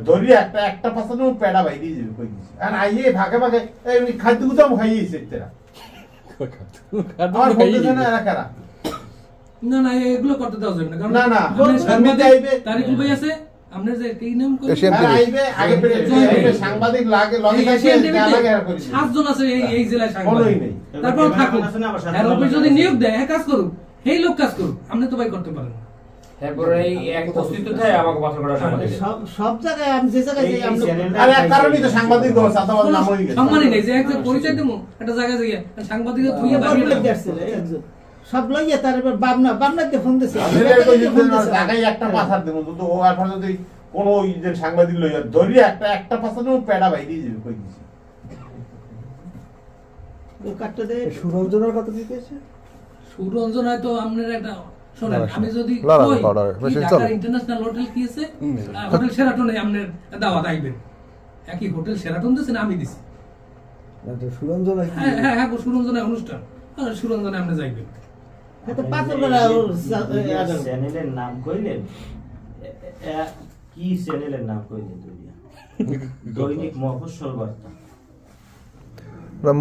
ধরি একটা একটা পাশানো পেড়া বাইরে যাবে কই দিছে আর আইয়ে ভাগে ভাগে এই খাদ্য গুদাম খাইয়েছে তেরা আর বলতে না এরা কারা না না এগুলো করতে দাও যাবে না কারণ না না তারিকুল ভাই আছে আপনার যে কি নাম কই আইবে আগে পেড়ে সাংবাদিক লাগে লগে লাগে আর করি 7 জন আছে এই জেলায় সাংবাদিক তারপর থাকুক আর অফিস যদি নিয়োগ দেয় এক কাজ করুক এই লোক কাজ করুক আপনি তো ভাই করতে পারেন তারপরে এই এক অস্তিত্ব থাকে আমাকে পাথর করা সাংবাদিক সব জায়গায় আমি যে জায়গায় যাই আমরা আরে এক কারণেই তো সাংবাদিক দল সাদাবাদ নাম হই গেছে সম্মানই নেই যে একটা পরিচয় দেবো একটা জায়গায় যাই সাংবাদিকদের তুইয়া বাড়িয়ে দেখছে একজন সব লইয়া তারপর বাবনাকে ফোন দিছে আমাদের কই জায়গায় একটা পাথর দেব তো ও আর যদি কোন ওই যে সাংবাদিক লইয়া ধরি একটা পাছানো পেড়া বাইরে যাবে কই দিছে ও কাটতে দে সুরঞ্জনের কথা কি কইছে সুরঞ্জন হয়তো আপনার একটা শোনেন আমি যদি ঢাকার ইন্টারন্যাশনাল হোটেল কি আছে হোটেল শেরাটনে আপনার দাওয়াত আইবেন একই হোটেল শেরাটন দিছেন আমি দিছি সুরঞ্জন হ্যাঁ হ্যাঁ হ্যাঁ সুরঞ্জনের অনুষ্ঠান সুরঞ্জনে আপনি যাইবেন তো পাথর করা চ্যানেলের নাম কইলেন কি চ্যানেলের নাম কইলেন দৈনিক মফস্বল বার্তা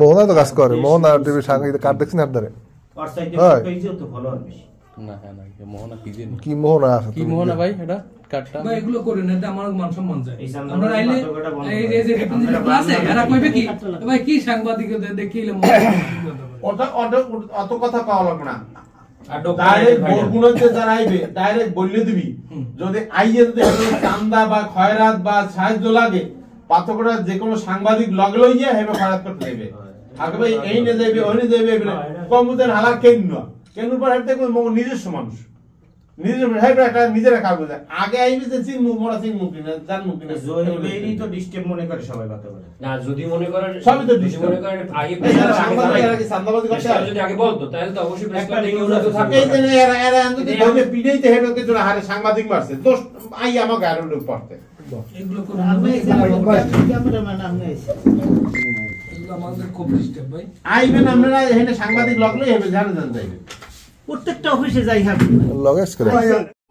মোহনা তো কাজ করে মোহনা টিভি সাংবাদিক কার্ড দেখছেন আপনারা ওয়েবসাইটে পেজে তো ফলোয়ার বেশি না হ্যাঁ না মোহনা কি জানি কি মোহনা আছে কি মোহনা ভাই এটা কাটটা ভাই এগুলো করেন এটা আমার মান সম্মান যায় আমরা আইলে এই যে রিপ্রেজেন্টেটিভ ক্লাসে এরা কইবে কি ভাই কি সাংবাদিকদের দেখিলে ওটা অত কথা পাওয়া লাগবে না ডাইরেক্ট বলগুলোতে যারা আইবে ডাইরেক্ট বললে দিবি যদি আইয়ে যদি চান্দা বা খয়রাত বা সাহায্য লাগে পাথকড়া যে কোনো সাংবাদিক লগে লইয়া হেবে খয়রাত করতে দেবে আগে ভাই এই নে যাইবে ওই নে যাইবে কম্পিউটার হালা কেন পর হেবে নিজস্ব মানুষ নিজের হেবে একটা নিজেরা কাজ করে আগে আইবে যে চিন মুখ মোড়া চিন মুখ কিনা জান মুখ কিনা জহিরই তো ডিস্টার্ব মনে করে সবাই কথা বলে না যদি মনে করেন সবই তো ডিস্টার্ব মনে করেন আগে সাংবাদিকরা কি চান্দাবাজি করতে যদি আগে বলতো তাহলে তো অবশ্যই প্রেস ক্লাবে কেউ না তো থাকবে এই যে এরা যদি ধরে পিড়াইতে হেবে কে তোরা হারে সাংবাদিক মারছে দোষ আই আমার গায়ের লোক পড়তে এগুলো করে আমি ক্যামেরাম্যান আমি আইছি এগুলো আমাদের খুব ডিস্টার্ব ভাই আইবেন আপনারা এখানে সাংবাদিক লগলেই হেবে জানেন যাইবে প্রত্যেকটা অফিসে যাই হ্যাঁ লগেস করে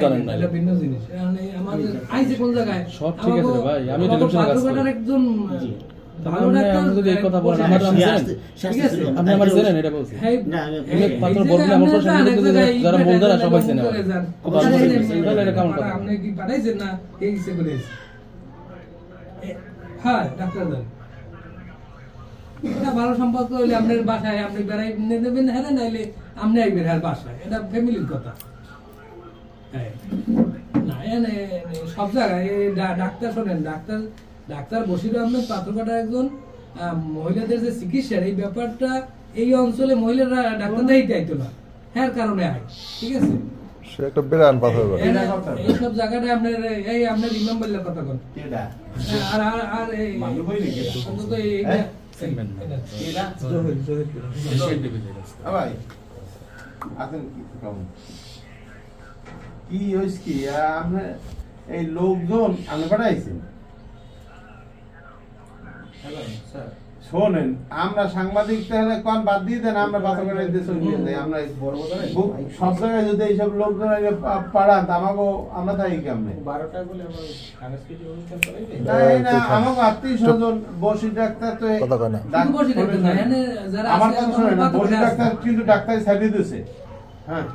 করেন না এটা ভিন্ন জিনিস মানে আমাদের আইছে কোন জায়গায় সব ঠিক আছে রে ভাই আমি টেলিভিশনে কাজ করি একজন ভালো একটা যদি এই কথা বলেন আমার নাম জানেন ঠিক আছে আপনি আমার জানেন এটা বলছি না আমি পাত্র বলবো আমার তো সামনে যারা বলদারা সবাই জানে তাহলে এটা কেমন কথা আপনি কি পাঠাইছেন না এই হিসেবে বলেছে হ্যাঁ ডাক্তার দাদা এটা ভালো সম্পর্ক হইলে আপনার বাসায় আপনি বেড়াই নিয়ে দেবেন হ্যাঁ নাইলে আপনি আইবেন হ্যাঁ বাসায় এটা ফ্যামিলির কথা হ্যাঁ না এনে সব জায়গায় ডাক্তার শোনেন ডাক্তার বসির আহমেদ পাথরঘাটা একজন মহিলাদের যে চিকিৎসার এই ব্যাপারটা এই অঞ্চলে মহিলারা ডাক্তার দেখাইতে আইতো না হ্যাঁ কারণে আয় ঠিক আছে সে একটা বিরান পাথর এইসব জায়গাটা আপনার এই আপনার ইমাম বললে কথা বল আর আর আর এই অন্তত এই কি হয়েছে কি আপনার এই লোকজন আপনি পাঠাইছেন শোনেন আমরা সাংবাদিক তাহলে কোন বাদ দিয়ে দেন আমরা বাসা করে আমরা সব জায়গায় যদি এইসব লোকজন পাড়ান আমাকে আমরা থাকি কেমনে 12টা বলে আমার সাংস্কৃতিক অনুষ্ঠান করাইবে আমাকে আত্মীয় স্বজন বসি ডাক্তার তো বসি ডাক্তার না আমার কথা শোনেন বসি ডাক্তার কিন্তু ডাক্তার ছাড়িয়ে দিয়েছে হ্যাঁ